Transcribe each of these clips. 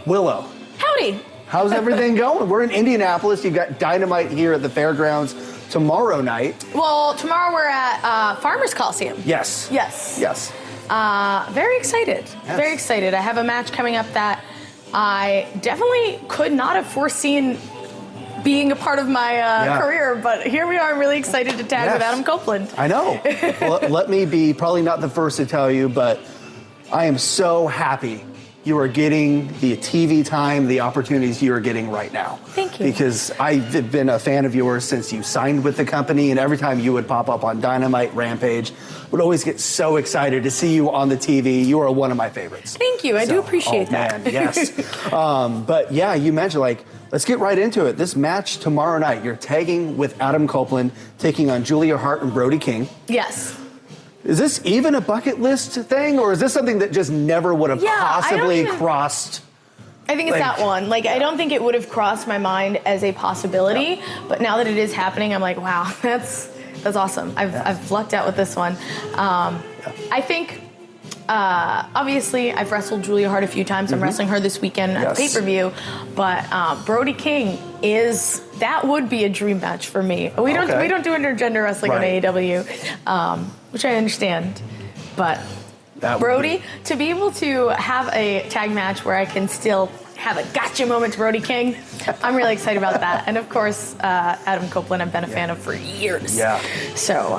Willow. Howdy. How's everything going? We're in Indianapolis. You've got Dynamite here at the fairgrounds tomorrow night. Well, tomorrow we're at Farmers Coliseum. Yes. Yes. Yes. Very excited. Yes. Very excited. I have a match coming up that I definitely could not have foreseen being a part of my career, but here we are. I'm really excited to tag with Adam Copeland. I know. Well, let me be probably not the first to tell you, but I am so happy you are getting the TV time, the opportunities you are getting right now. Thank you. Because I've been a fan of yours since you signed with the company, and every time you would pop up on Dynamite, Rampage, would always get so excited to see you on the TV. You are one of my favorites. Thank you. I do appreciate that. Man, yes. But yeah, you mentioned, like, let's get right into it. This match tomorrow night, you're tagging with Adam Copeland, taking on Julia Hart and Brody King. Yes. Is this even a bucket list thing, or is this something that just never would have possibly crossed? I think it's that one. Like, I don't think it would have crossed my mind as a possibility, but now that it is happening, I'm like, wow, that's awesome. I've lucked out with this one. I think, obviously, I've wrestled Julia Hart a few times. I'm wrestling her this weekend at the pay-per-view, but Brody King that would be a dream match for me. We don't do intergender wrestling on AEW, which I understand, but Brody, to be able to have a tag match where I can still have a gotcha moment to Brody King, I'm really excited about that. And of course, Adam Copeland, I've been a fan of for years. Yeah. So,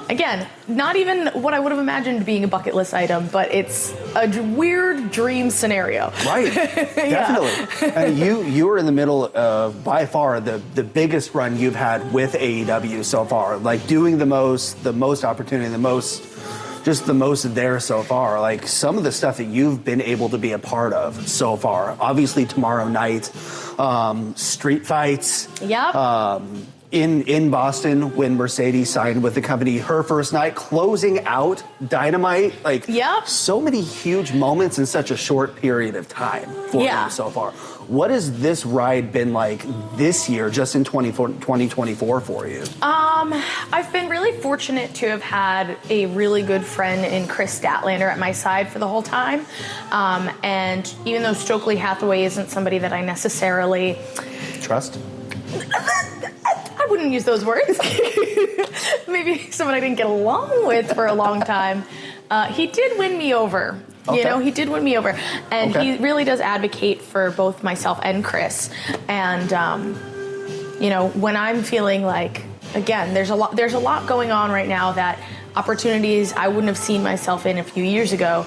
again, not even what I would have imagined being a bucket list item, but it's a weird dream scenario. Right, definitely. And you were in the middle of, by far, the biggest run you've had with AEW so far. Like, doing the most opportunity, the most there so far. Like, some of the stuff that you've been able to be a part of so far. Obviously, tomorrow night, street fights. Yep. In Boston, when Mercedes signed with the company, her first night, closing out Dynamite. Like, so many huge moments in such a short period of time for you so far. What has this ride been like this year, just in 2024 for you? I've been really fortunate to have had a really good friend in Chris Statlander at my side for the whole time. And even though Stokely Hathaway isn't somebody that I necessarily trust, I wouldn't use those words. Maybe someone I didn't get along with for a long time. He did win me over. You know, he did win me over. And he really does advocate for both myself and Chris. And, you know, when I'm feeling like, again, there's a lot going on right now that opportunities I wouldn't have seen myself in a few years ago.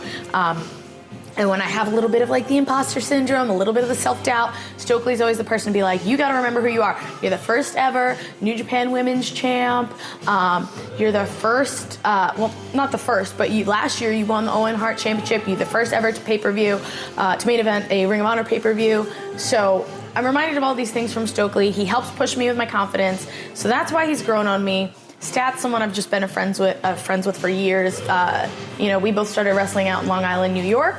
And when I have a little bit of like the imposter syndrome, a little bit of the self-doubt, Stokely's always the person to be like, you got to remember who you are. You're the first ever New Japan Women's Champ. You're the first, well, not the first, but last year you won the Owen Hart Championship. You're the first ever to pay-per-view, to main event a Ring of Honor pay-per-view. So I'm reminded of all these things from Stokely. He helps push me with my confidence. So that's why he's grown on me. Stat's someone I've just been friends with for years. You know, we both started wrestling out in Long Island, New York.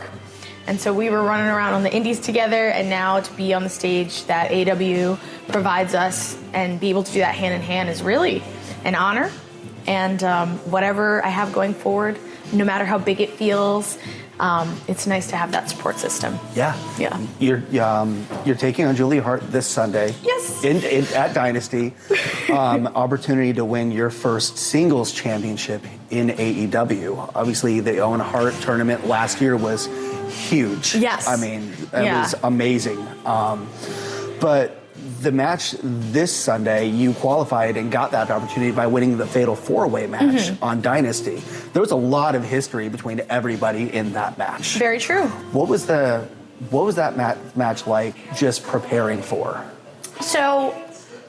And so we were running around on the indies together, and now to be on the stage that AEW provides us and be able to do that hand in hand is really an honor. And whatever I have going forward, no matter how big it feels, it's nice to have that support system. Yeah. You're taking on Julia Hart this Sunday. Yes. At Dynasty. Opportunity to win your first singles championship in AEW. Obviously, the Owen Hart tournament last year was huge. Yes. I mean, it was amazing. But the match this Sunday, you qualified and got that opportunity by winning the Fatal 4-Way match on Dynasty. There was a lot of history between everybody in that match. Very true. What was that match like, just preparing for? So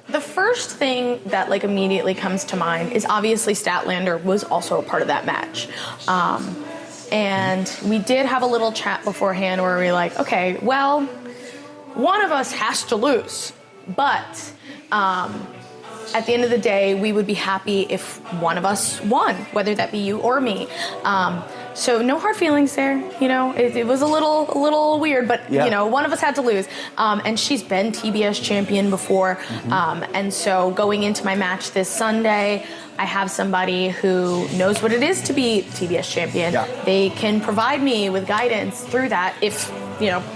the first thing that like immediately comes to mind is obviously Statlander was also a part of that match. And we did have a little chat beforehand where we were like, okay, well, one of us has to lose. But at the end of the day, we would be happy if one of us won, whether that be you or me. So no hard feelings there. You know, it was a little weird, but you know, one of us had to lose. And she's been TBS champion before. And so going into my match this Sunday, I have somebody who knows what it is to be TBS champion. They can provide me with guidance through that if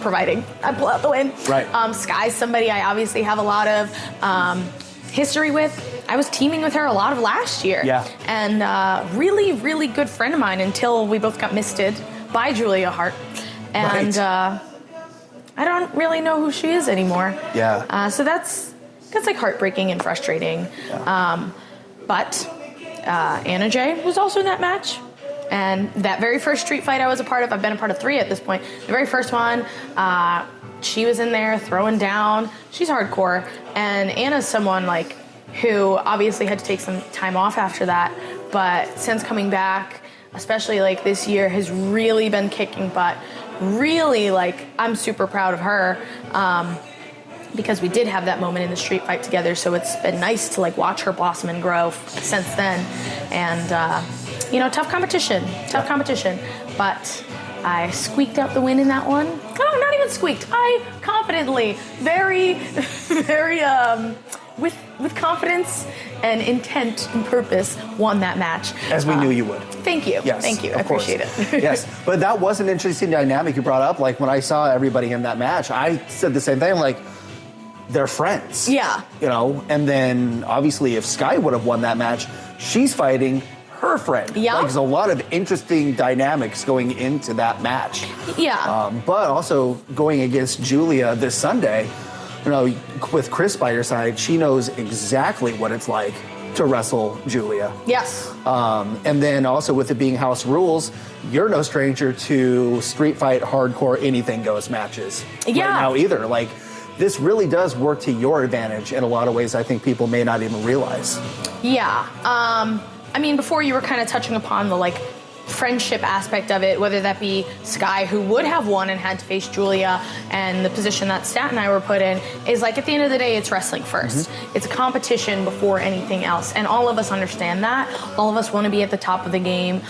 providing I pull out the win. Right. Sky's somebody I obviously have a lot of history with. I was teaming with her a lot of last year. Yeah. And really, really good friend of mine until we both got misted by Julia Hart. And Right. I don't really know who she is anymore. Yeah. So that's like heartbreaking and frustrating. Yeah. But Anna Jay was also in that match. And that very first street fight I was a part of, I've been a part of 3 at this point. The very first one, she was in there throwing down. She's hardcore. And Anna's someone like who obviously had to take some time off after that. But since coming back, especially like this year, has really been kicking butt. Really, like, I'm super proud of her. Because we did have that moment in the street fight together, so it's been nice to like watch her blossom and grow since then. And tough competition, but I squeaked out the win in that one. Oh, not even squeaked. I confidently, very, very with confidence and intent and purpose, won that match. As we knew you would. Thank you. Yes, Thank you. I of course. appreciate it. Yes, but that was an interesting dynamic you brought up. Like when I saw everybody in that match, I said the same thing. Like, they're friends. Yeah. And then obviously if Sky would have won that match, she's fighting her friend. Yeah. Like, there's a lot of interesting dynamics going into that match. Yeah. But also going against Julia this Sunday, with Chris by your side, she knows exactly what it's like to wrestle Julia. Yes. And then also with it being house rules, you're no stranger to street fight, hardcore, anything goes matches Yeah. right now either. Like, this really does work to your advantage in a lot of ways I think people may not even realize. Yeah. Before you were kind of touching upon the like friendship aspect of it, whether that be Sky, who would have won and had to face Julia, and the position that Stat and I were put in, is like at the end of the day, it's wrestling first. Mm-hmm. It's a competition before anything else. And all of us understand that. All of us want to be at the top of the game.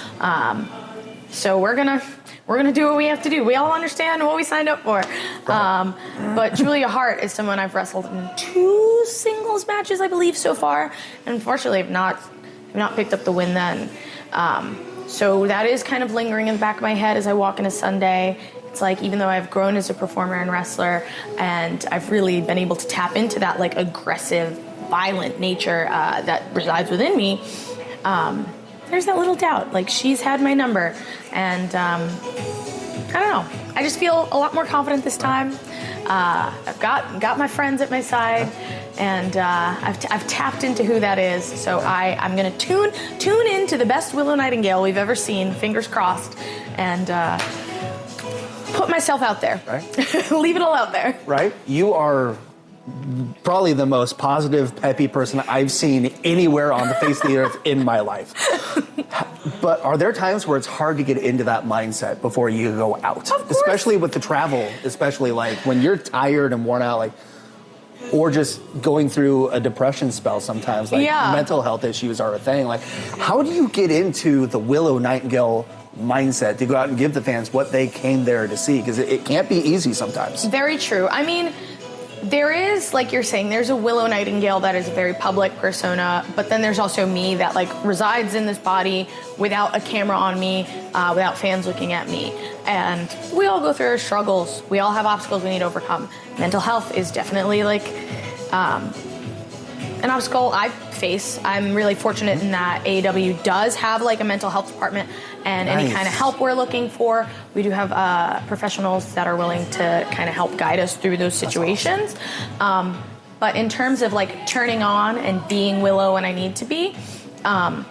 So we're gonna do what we have to do. We all understand what we signed up for. Right. But Julia Hart is someone I've wrestled in 2 singles matches, I believe, so far. And unfortunately, I've not picked up the win then. So that is kind of lingering in the back of my head as I walk into Sunday. It's like, even though I've grown as a performer and wrestler, and I've really been able to tap into that like aggressive, violent nature that resides within me, there's that little doubt. Like, she's had my number, and I don't know. I just feel a lot more confident this time. I've got my friends at my side, and I've tapped into who that is. So I'm gonna tune into the best Willow Nightingale we've ever seen. Fingers crossed, and put myself out there. Right. Leave it all out there. Right. You are probably the most positive, peppy person I've seen anywhere on the face of the earth in my life. But are there times where it's hard to get into that mindset before you go out? Especially with the travel, especially like when you're tired and worn out, like, or just going through a depression spell sometimes, like mental health issues are a thing. Like, how do you get into the Willow Nightingale mindset to go out and give the fans what they came there to see? Because it can't be easy sometimes. Very true. I mean, there is, like you're saying, there's a Willow Nightingale that is a very public persona, but then there's also me that like resides in this body without a camera on me, without fans looking at me. And we all go through our struggles. We all have obstacles we need to overcome. Mental health is definitely like an obstacle I face. I'm really fortunate in that AEW does have like a mental health department, and any kind of help we're looking for, we do have professionals that are willing to kind of help guide us through those situations. Awesome. But in terms of like turning on and being Willow when I need to be, I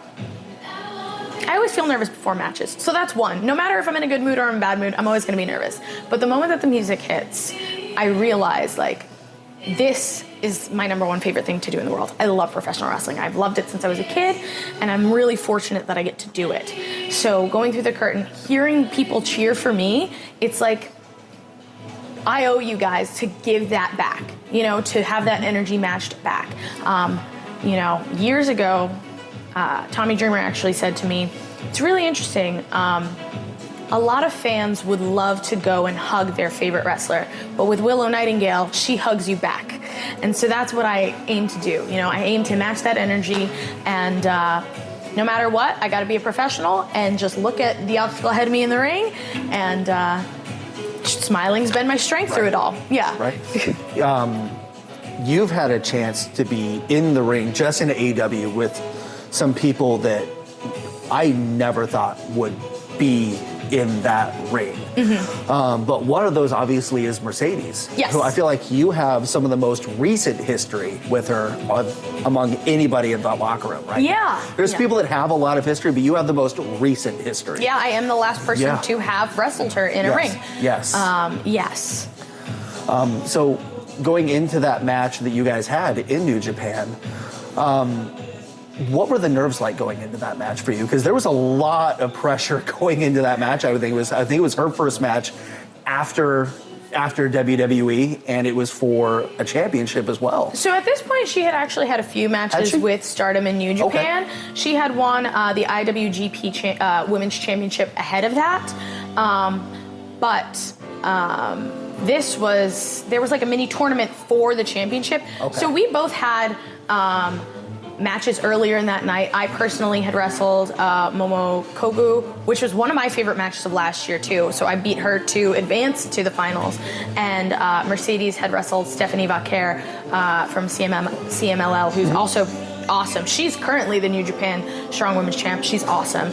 always feel nervous before matches. So that's one. No matter if I'm in a good mood or I'm in a bad mood, I'm always going to be nervous. But the moment that the music hits, I realize like, this is my number one favorite thing to do in the world. I love professional wrestling. I've loved it since I was a kid, and I'm really fortunate that I get to do it. So going through the curtain, hearing people cheer for me, it's like, I owe you guys to give that back, to have that energy matched back. Years ago, Tommy Dreamer actually said to me, it's really interesting, a lot of fans would love to go and hug their favorite wrestler, but with Willow Nightingale, she hugs you back. And so that's what I aim to do. I aim to match that energy, and no matter what, I gotta be a professional and just look at the obstacle ahead of me in the ring and smiling's been my strength through it all. Yeah. Right. You've had a chance to be in the ring just in AEW with some people that I never thought would be in that ring. But one of those obviously is Mercedes. Yes. Who I feel like you have some of the most recent history with her among anybody in the locker room, right? Yeah. There's people that have a lot of history, but you have the most recent history. Yeah, I am the last person to have wrestled her in a ring. Yes. Yes. So going into that match that you guys had in New Japan, what were the nerves like going into that match for you? Because there was a lot of pressure going into that match. I think it was her first match after WWE, and it was for a championship as well. So at this point, she had actually had a few matches with Stardom in New Japan. Okay. She had won the IWGP Women's Championship ahead of that, there was like a mini tournament for the championship. Okay. So we both had matches earlier in that night. I personally had wrestled Momo Kogu, which was one of my favorite matches of last year too. So I beat her to advance to the finals. And Mercedes had wrestled Stephanie Vaquer from CMLL, who's also awesome. She's currently the New Japan Strong Women's Champ. She's awesome.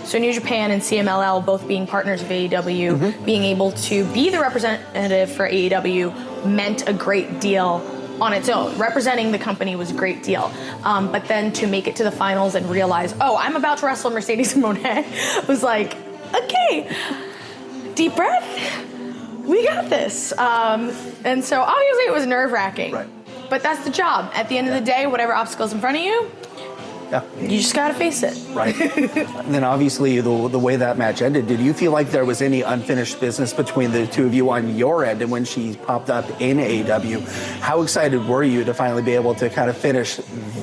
So New Japan and CMLL both being partners of AEW, being able to be the representative for AEW meant a great deal on its own. Representing the company was a great deal. But then to make it to the finals and realize, oh, I'm about to wrestle Mercedes Moné, was like, okay, deep breath, we got this. And so obviously it was nerve-wracking. Right. But that's the job. At the end of the day, whatever obstacle's in front of you, you just gotta face it. Right. And then obviously the way that match ended, did you feel like there was any unfinished business between the two of you on your end? And when she popped up in AEW, how excited were you to finally be able to kind of finish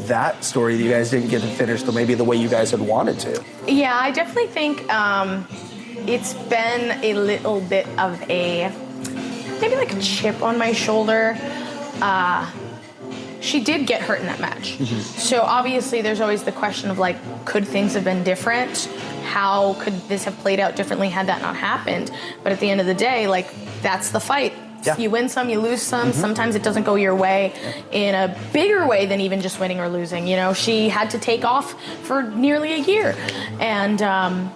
that story that you guys didn't get to finish maybe the way you guys had wanted to? Yeah, I definitely think it's been a little bit of maybe like a chip on my shoulder. She did get hurt in that match. So obviously there's always the question of like, could things have been different? How could this have played out differently had that not happened? But at the end of the day, like, that's the fight. Yeah. You win some, you lose some. Sometimes it doesn't go your way in a bigger way than even just winning or losing. You know, she had to take off for nearly a year. And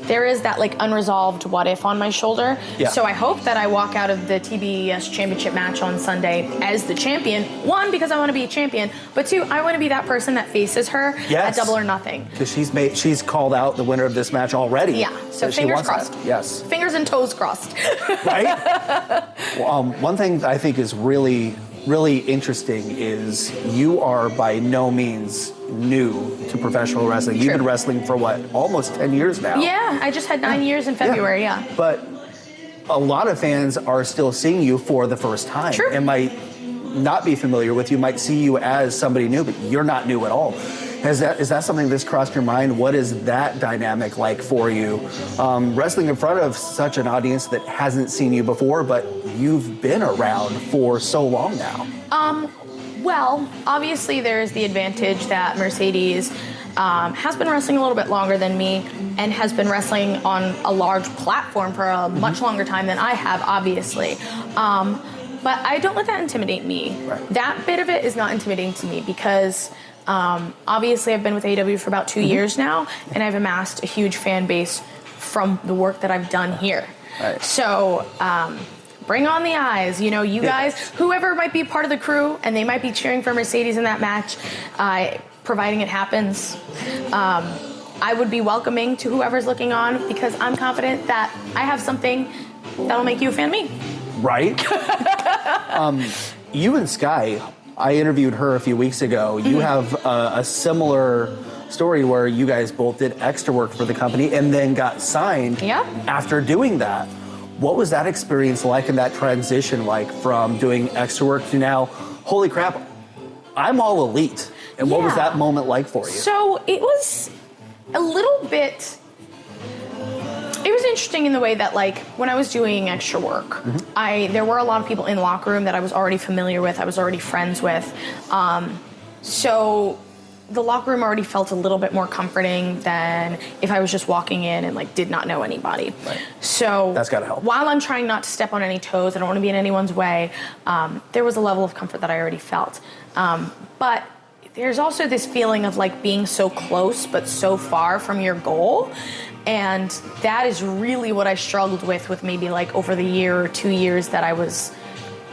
there is that like unresolved what if on my shoulder. Yeah. So I hope that I walk out of the TBS Championship match on Sunday as the champion. One, because I want to be a champion, but two, I want to be that person that faces her at Double or Nothing. Because she's called out the winner of this match already. Yeah. So fingers crossed. That. Yes. Fingers and toes crossed. Right. Well, one thing I think is really interesting is you are by no means new to professional wrestling. You've been wrestling for what, almost 10 years now? Yeah, I just had 9 years in February, yeah. But a lot of fans are still seeing you for the first time. True. And might not be familiar with you, might see you as somebody new, but you're not new at all. Is that something that's crossed your mind? What is that dynamic like for you? Wrestling in front of such an audience that hasn't seen you before, but you've been around for so long now. Well, obviously there's the advantage that Mercedes has been wrestling a little bit longer than me and has been wrestling on a large platform for a much longer time than I have, obviously. But I don't let that intimidate me. Right. That bit of it is not intimidating to me because obviously I've been with AEW for about 2 years now, and I've amassed a huge fan base from the work that I've done here. Right. So bring on the eyes. You know, you guys, whoever might be part of the crew, and they might be cheering for Mercedes in that match, providing it happens. I would be welcoming to whoever's looking on because I'm confident that I have something that'll make you a fan of me. Right? You and Sky, I interviewed her a few weeks ago. You have a similar story where you guys both did extra work for the company and then got signed after doing that. What was that experience like and that transition like from doing extra work to now, holy crap, I'm all elite? And what was that moment like for you? So it was a little bit... It was interesting in the way that, like, when I was doing extra work, there were a lot of people in the locker room that I was already familiar with, I was already friends with. So the locker room already felt a little bit more comforting than if I was just walking in and like did not know anybody. Right. So that's gotta help. While I'm trying not to step on any toes, I don't want to be in anyone's way, there was a level of comfort that I already felt. But there's also this feeling of like being so close but so far from your goal. And that is really what I struggled with maybe like over the year or 2 years that I was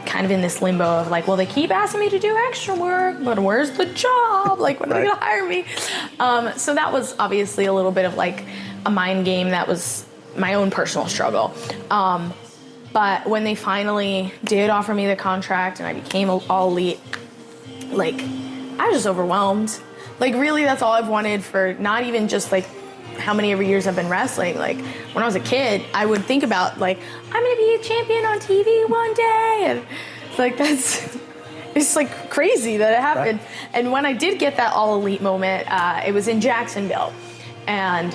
kind of in this limbo of like, well, they keep asking me to do extra work, but where's the job? Like, when are they gonna hire me? So that was obviously a little bit of like a mind game. That was my own personal struggle. But when they finally did offer me the contract and I became all elite, like, I was just overwhelmed. Like, really, that's all I've wanted for not even just like how many every years I've been wrestling. Like, when I was a kid, I would think about like, I'm gonna be a champion on TV one day, and like it's like crazy that it happened. Right. And when I did get that all elite moment, it was in Jacksonville, and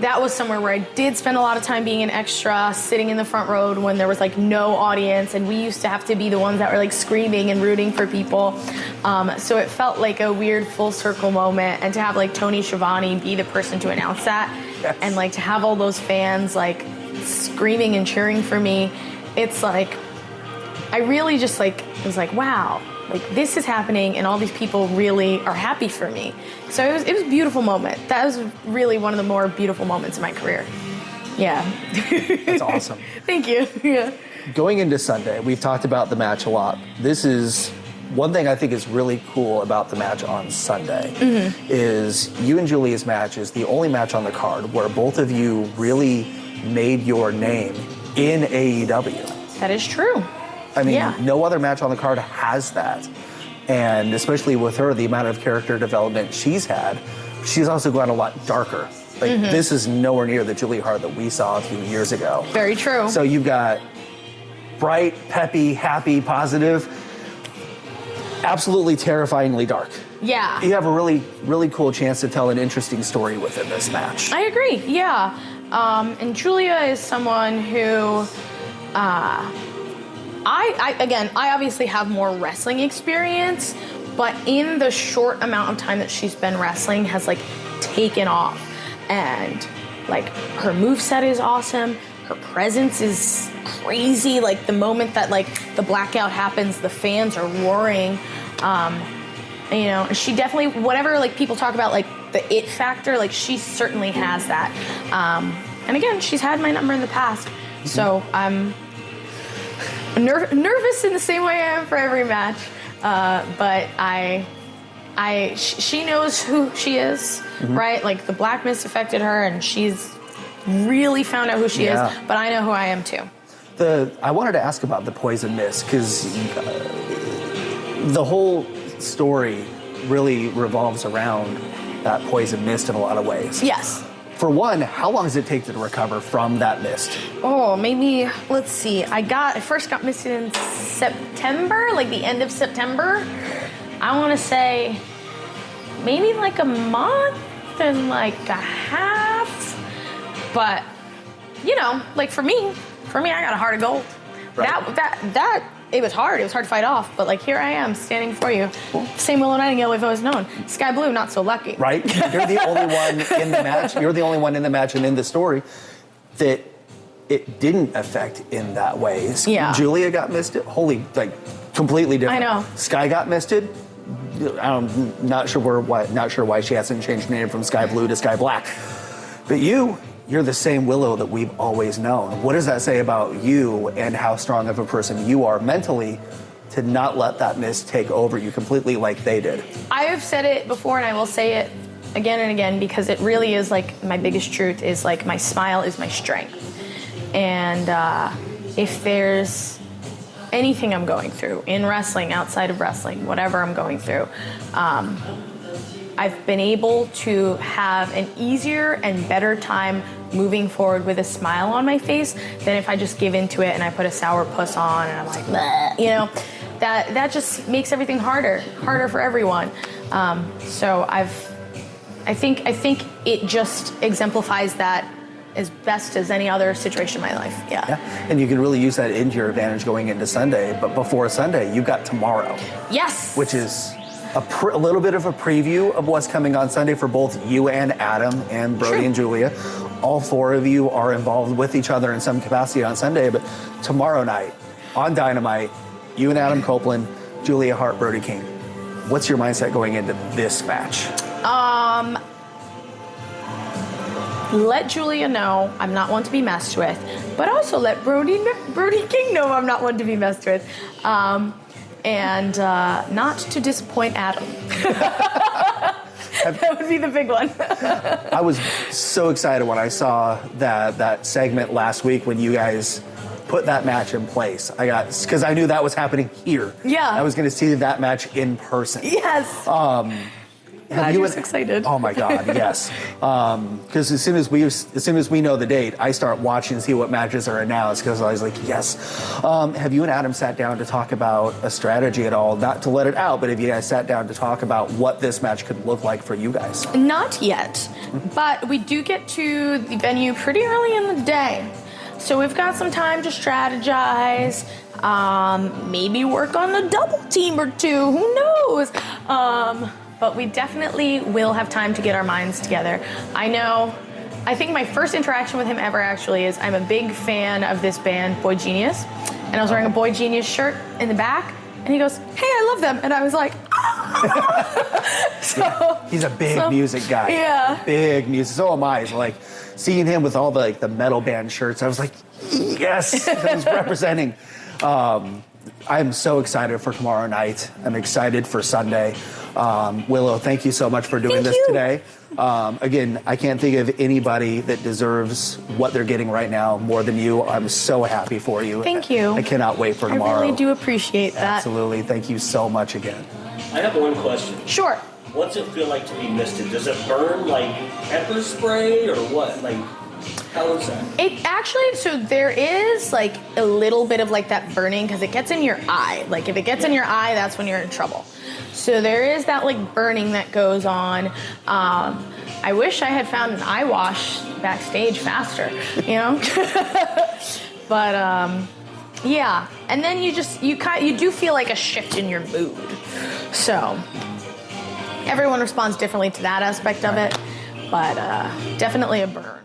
that was somewhere where I did spend a lot of time being an extra, sitting in the front row when there was like no audience, and we used to have to be the ones that were like screaming and rooting for people. So it felt like a weird full circle moment, and to have like Tony Schiavone be the person to announce that, yes, and like to have all those fans like screaming and cheering for me, it's like, I really just like was like, wow, like this is happening and all these people really are happy for me. So it was a beautiful moment. That was really one of the more beautiful moments in my career. Yeah. That's awesome. Thank you. Yeah. Going into Sunday, we've talked about the match a lot. This is one thing I think is really cool about the match on Sunday, is you and Julia's match is the only match on the card where both of you really made your name in AEW. That is true. I mean, no other match on the card has that. And especially with her, the amount of character development she's had, she's also gone a lot darker. Like, this is nowhere near the Julia Hart that we saw a few years ago. Very true. So you've got bright, peppy, happy, positive, absolutely terrifyingly dark. Yeah. You have a really, really cool chance to tell an interesting story within this match. I agree, yeah. And Julia is someone who, I obviously have more wrestling experience, but in the short amount of time that she's been wrestling has like taken off. And like her moveset is awesome. Her presence is crazy. Like the moment that like the blackout happens, the fans are roaring. You know, she definitely, whatever like people talk about like the it factor, like she certainly has that. And again, she's had my number in the past. So I'm nervous in the same way I am for every match. But she knows who she is, right? Like the Black Mist affected her, and she's really found out who she is. But I know who I am too. I wanted to ask about the Poison Mist, because the whole story really revolves around that Poison Mist in a lot of ways. Yes. For one, how long does it take to recover from that mist? Oh, maybe, let's see. I first got misted in September, like the end of September. I want to say maybe like a month and like a half. But, you know, like for me, I got a heart of gold. Right. It was hard. It was hard to fight off, but like here I am standing before you. Same Willow Nightingale we've always known. Sky Blue, not so lucky. Right? You're the only one in the match. You're the only one in the match and in the story that it didn't affect in that way. Yeah. Julia got misted. Holy, like completely different. I know. Sky got misted. I'm not sure why she hasn't changed her name from Sky Blue to Sky Black. But you're the same Willow that we've always known. What does that say about you and how strong of a person you are mentally to not let that mist take over you completely like they did? I have said it before, and I will say it again and again, because it really is like my biggest truth is like my smile is my strength. And if there's anything I'm going through in wrestling, outside of wrestling, whatever I'm going through, I've been able to have an easier and better time moving forward with a smile on my face than if I just give into it and I put a sour puss on and I'm like, bleh, you know, that just makes everything harder for everyone. So I think it just exemplifies that as best as any other situation in my life. Yeah. And you can really use that into your advantage going into Sunday. But before Sunday, you've got tomorrow. Yes. Which is a little bit of a preview of what's coming on Sunday for both you and Adam and Brody and Julia. All 4 of you are involved with each other in some capacity on Sunday, but tomorrow night on Dynamite, you and Adam Copeland, Julia Hart, Brody King. What's your mindset going into this match? Let Julia know I'm not one to be messed with, but also let Brody King know I'm not one to be messed with. And not to disappoint Adam. That would be the big one. I was so excited when I saw that segment last week when you guys put that match in place. Because I knew that was happening here. Yeah. I was going to see that match in person. Yes. I was excited. Oh my God, yes. Because as soon as we know the date, I start watching to see what matches are announced. Because I was like, yes. Have you and Adam sat down to talk about a strategy at all? Not to let it out, but have you guys sat down to talk about what this match could look like for you guys? Not yet, but we do get to the venue pretty early in the day, so we've got some time to strategize. Maybe work on a double team or 2. Who knows? But we definitely will have time to get our minds together. I think my first interaction with him ever actually is I'm a big fan of this band, Boy Genius. And I was wearing a Boy Genius shirt in the back. And he goes, hey, I love them. And I was like, ah! He's a big music guy. Yeah. Big music. So am I. So, like, seeing him with all the metal band shirts, I was like, yes, he's representing. I'm so excited for tomorrow night. I'm excited for Sunday. Willow, thank you so much for doing this today. Again, I can't think of anybody that deserves what they're getting right now more than you. I'm so happy for you. Thank you. I cannot wait for tomorrow. I really do appreciate that. Absolutely. Thank you so much again. I have one question. Sure. What's it feel like to be misted? Does it burn like pepper spray or what? Like, how is that? It actually, so there is like a little bit of like that burning because it gets in your eye. Like if it gets in your eye, that's when you're in trouble. So there is that like burning that goes on. I wish I had found an eye wash backstage faster, you know? But yeah, and then you do feel like a shift in your mood. So everyone responds differently to that aspect of it, but definitely a burn.